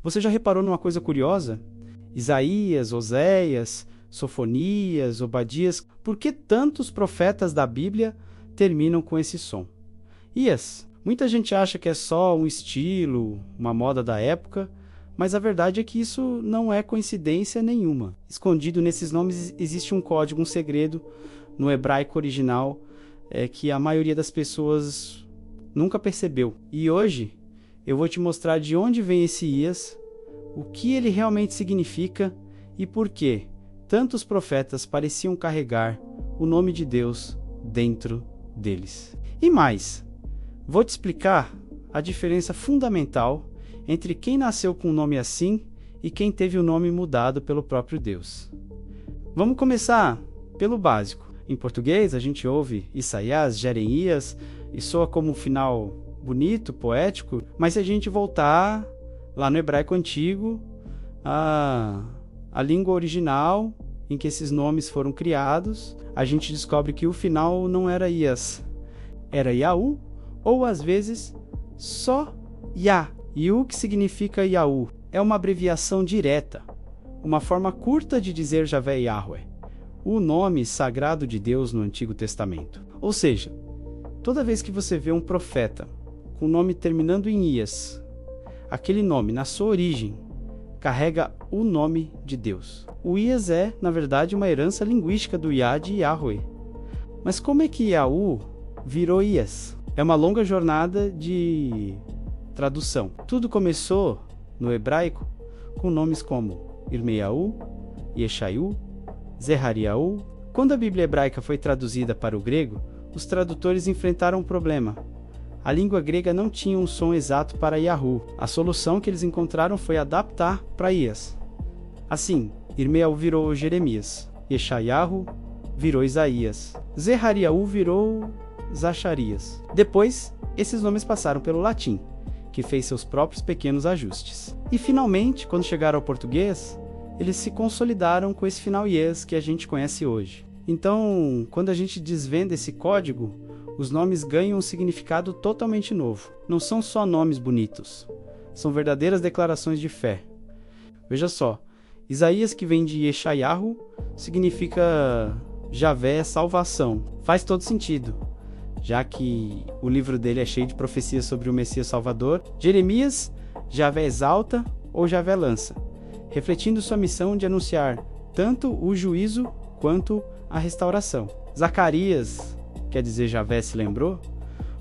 Você já reparou numa coisa curiosa? Isaías, Oséias, Sofonias, Obadias, por que tantos profetas da Bíblia terminam com esse som? Ias, muita gente acha que é só um estilo, uma moda da época, mas a verdade é que isso não é coincidência nenhuma. Escondido nesses nomes existe um código, um segredo no hebraico original que a maioria das pessoas nunca percebeu. E hoje eu vou te mostrar de onde vem esse Ias, o que ele realmente significa e por que tantos profetas pareciam carregar o nome de Deus dentro deles. E mais, vou te explicar a diferença fundamental entre quem nasceu com um nome assim e quem teve o nome mudado pelo próprio Deus. Vamos começar pelo básico. Em português a gente ouve Isaías, Jeremias e soa como um final bonito, poético, mas se a gente voltar lá no hebraico antigo, a língua original em que esses nomes foram criados, a gente descobre que o final não era Ias, era Yahu, ou às vezes só Yah. Yahu, que significa Yahu, é uma abreviação direta, uma forma curta de dizer Javé Yahweh, o nome sagrado de Deus no Antigo Testamento. Ou seja, toda vez que você vê um profeta com o nome terminando em Ias, aquele nome, na sua origem, carrega o nome de Deus. O Ias é, na verdade, uma herança linguística do Yah de Yahweh. Mas como é que Yahu virou Ias? É uma longa jornada de tradução. Tudo começou, no hebraico, com nomes como Irmeyahu, Yeshayahu, Zerariahu. Quando a Bíblia hebraica foi traduzida para o grego, os tradutores enfrentaram um problema. A língua grega não tinha um som exato para Yahu. A solução que eles encontraram foi adaptar para Ias. Assim, Irmeyahu virou Jeremias, Yeshayahu virou Isaías, Zerariahu virou Zacarias. Depois, esses nomes passaram pelo latim, que fez seus próprios pequenos ajustes. E finalmente, quando chegaram ao português, eles se consolidaram com esse final Ias que a gente conhece hoje. Então, quando a gente desvenda esse código, os nomes ganham um significado totalmente novo. Não são só nomes bonitos, são verdadeiras declarações de fé. Veja só, Isaías, que vem de Yeshayahu, significa Javé, salvação. Faz todo sentido, já que o livro dele é cheio de profecias sobre o Messias Salvador. Jeremias, Javé exalta ou Javé lança, refletindo sua missão de anunciar tanto o juízo quanto a restauração. Zacarias, quer dizer Javé se lembrou,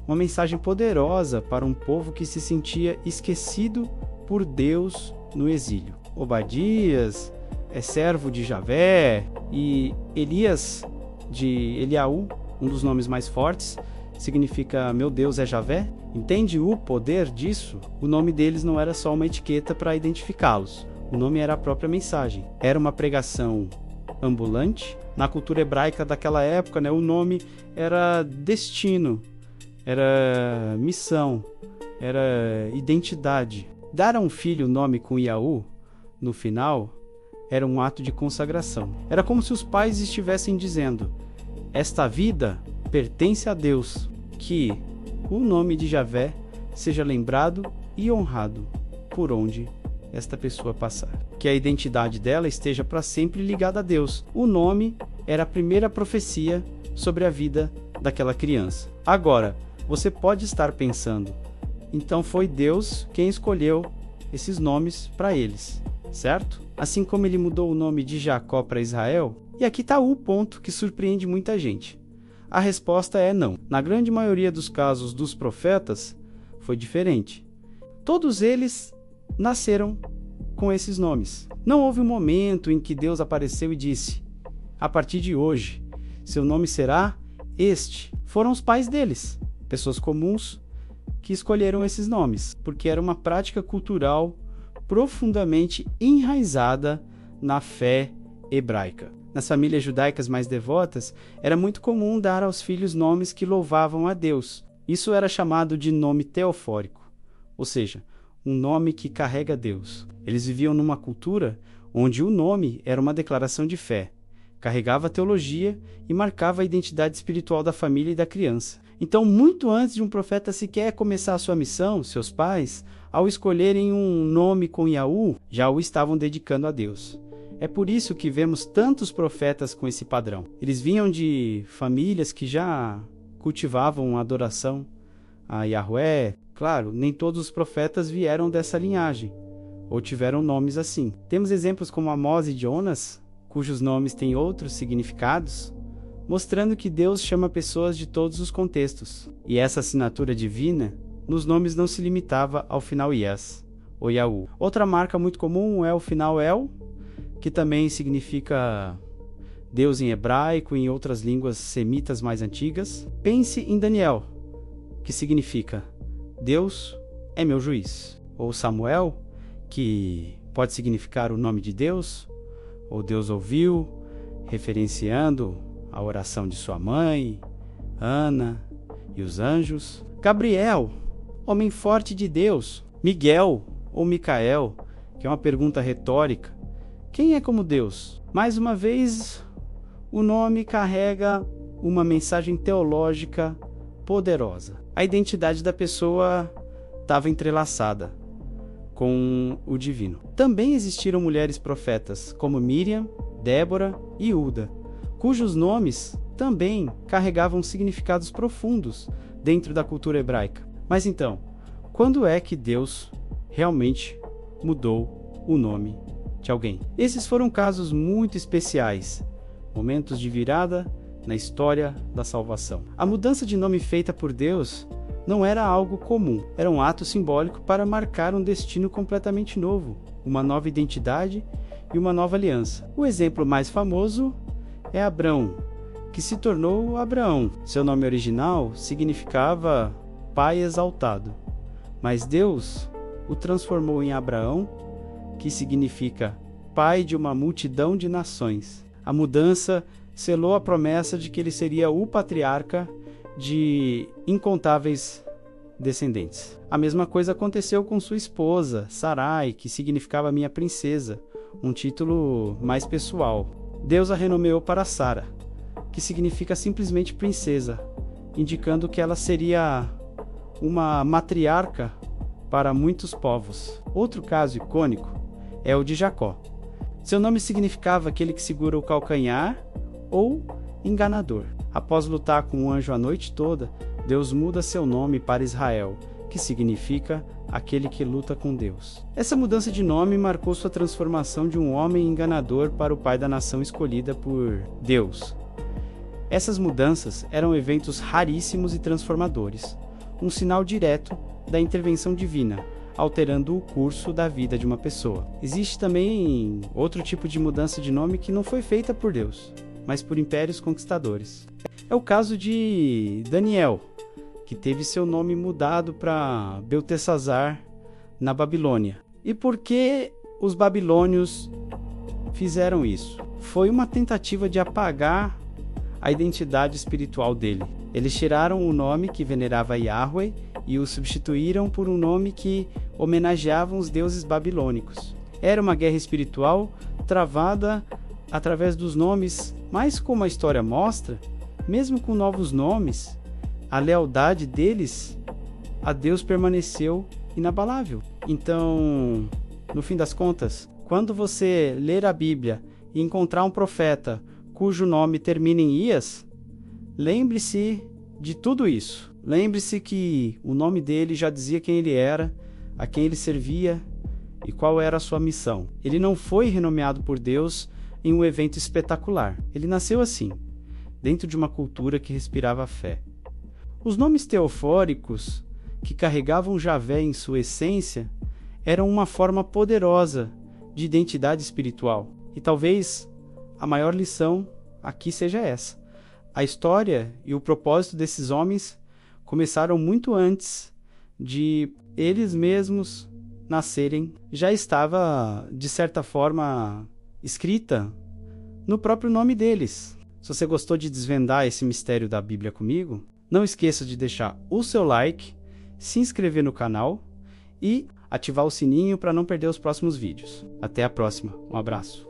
uma mensagem poderosa para um povo que se sentia esquecido por Deus no exílio. Obadias é servo de Javé, e Elias de Eliahu, um dos nomes mais fortes, significa meu Deus é Javé. Entende o poder disso? O nome deles não era só uma etiqueta para identificá-los. O nome era a própria mensagem. Era uma pregação ambulante. Na cultura hebraica daquela época, o nome era destino, era missão, era identidade. Dar a um filho o nome com Yahu, no final, era um ato de consagração. Era como se os pais estivessem dizendo: esta vida pertence a Deus, que o nome de Javé seja lembrado e honrado por onde esta pessoa passar. Que a identidade dela esteja para sempre ligada a Deus. O nome era a primeira profecia sobre a vida daquela criança. Agora, você pode estar pensando, então foi Deus quem escolheu esses nomes para eles, certo? Assim como ele mudou o nome de Jacó para Israel. E aqui está o ponto que surpreende muita gente. A resposta é não. Na grande maioria dos casos dos profetas, foi diferente. Todos eles nasceram com esses nomes. Não houve um momento em que Deus apareceu e disse: a partir de hoje, seu nome será este. Foram os pais deles, pessoas comuns, que escolheram esses nomes, porque era uma prática cultural profundamente enraizada na fé hebraica. Nas famílias judaicas mais devotas, era muito comum dar aos filhos nomes que louvavam a Deus. Isso era chamado de nome teofórico, ou seja, um nome que carrega Deus. Eles viviam numa cultura onde o nome era uma declaração de fé, carregava a teologia e marcava a identidade espiritual da família e da criança. Então, muito antes de um profeta sequer começar a sua missão, seus pais, ao escolherem um nome com Yahu, já o estavam dedicando a Deus. É por isso que vemos tantos profetas com esse padrão. Eles vinham de famílias que já cultivavam a adoração a Yahweh. Claro, nem todos os profetas vieram dessa linhagem, ou tiveram nomes assim. Temos exemplos como Amós e Jonas, cujos nomes têm outros significados, mostrando que Deus chama pessoas de todos os contextos. E essa assinatura divina nos nomes não se limitava ao final Yes, ou Yahu. Outra marca muito comum é o final El, que também significa Deus em hebraico e em outras línguas semitas mais antigas. Pense em Daniel, que significa Deus é meu juiz. Ou Samuel, que pode significar o nome de Deus, ou Deus ouviu, referenciando a oração de sua mãe, Ana e os anjos. Gabriel, homem forte de Deus. Miguel ou Micael, que é uma pergunta retórica. Quem é como Deus? Mais uma vez, o nome carrega uma mensagem teológica poderosa. A identidade da pessoa estava entrelaçada com o divino. Também existiram mulheres profetas, como Miriam, Débora e Uda, cujos nomes também carregavam significados profundos dentro da cultura hebraica. Mas então, quando é que Deus realmente mudou o nome de alguém? Esses foram casos muito especiais, momentos de virada na história da salvação. A mudança de nome feita por Deus não era algo comum, era um ato simbólico para marcar um destino completamente novo, uma nova identidade e uma nova aliança. O exemplo mais famoso é Abrão, que se tornou Abraão. Seu nome original significava Pai Exaltado, mas Deus o transformou em Abraão, que significa Pai de uma multidão de nações. A mudança selou a promessa de que ele seria o patriarca de incontáveis descendentes. A mesma coisa aconteceu com sua esposa, Sarai, que significava minha princesa, um título mais pessoal. Deus a renomeou para Sara, que significa simplesmente princesa, indicando que ela seria uma matriarca para muitos povos. Outro caso icônico é o de Jacó. Seu nome significava aquele que segura o calcanhar ou enganador. Após lutar com o anjo a noite toda, Deus muda seu nome para Israel, que significa aquele que luta com Deus. Essa mudança de nome marcou sua transformação de um homem enganador para o pai da nação escolhida por Deus. Essas mudanças eram eventos raríssimos e transformadores, um sinal direto da intervenção divina, alterando o curso da vida de uma pessoa. Existe também outro tipo de mudança de nome que não foi feita por Deus, mas por impérios conquistadores. É o caso de Daniel, que teve seu nome mudado para Beltesazar na Babilônia. E por que os babilônios fizeram isso? Foi uma tentativa de apagar a identidade espiritual dele. Eles tiraram o nome que venerava Yahweh e o substituíram por um nome que homenageava os deuses babilônicos. Era uma guerra espiritual travada através dos nomes, mas como a história mostra, mesmo com novos nomes, a lealdade deles a Deus permaneceu inabalável. Então, no fim das contas, quando você ler a Bíblia e encontrar um profeta cujo nome termina em Ias, lembre-se de tudo isso. Lembre-se que o nome dele já dizia quem ele era, a quem ele servia e qual era a sua missão. Ele não foi renomeado por Deus em um evento espetacular. Ele nasceu assim, dentro de uma cultura que respirava fé. Os nomes teofóricos, que carregavam Javé em sua essência, eram uma forma poderosa de identidade espiritual. E talvez a maior lição aqui seja essa. A história e o propósito desses homens começaram muito antes de eles mesmos nascerem. Já estava, de certa forma, escrita no próprio nome deles. Se você gostou de desvendar esse mistério da Bíblia comigo, não esqueça de deixar o seu like, se inscrever no canal e ativar o sininho para não perder os próximos vídeos. Até a próxima. Um abraço.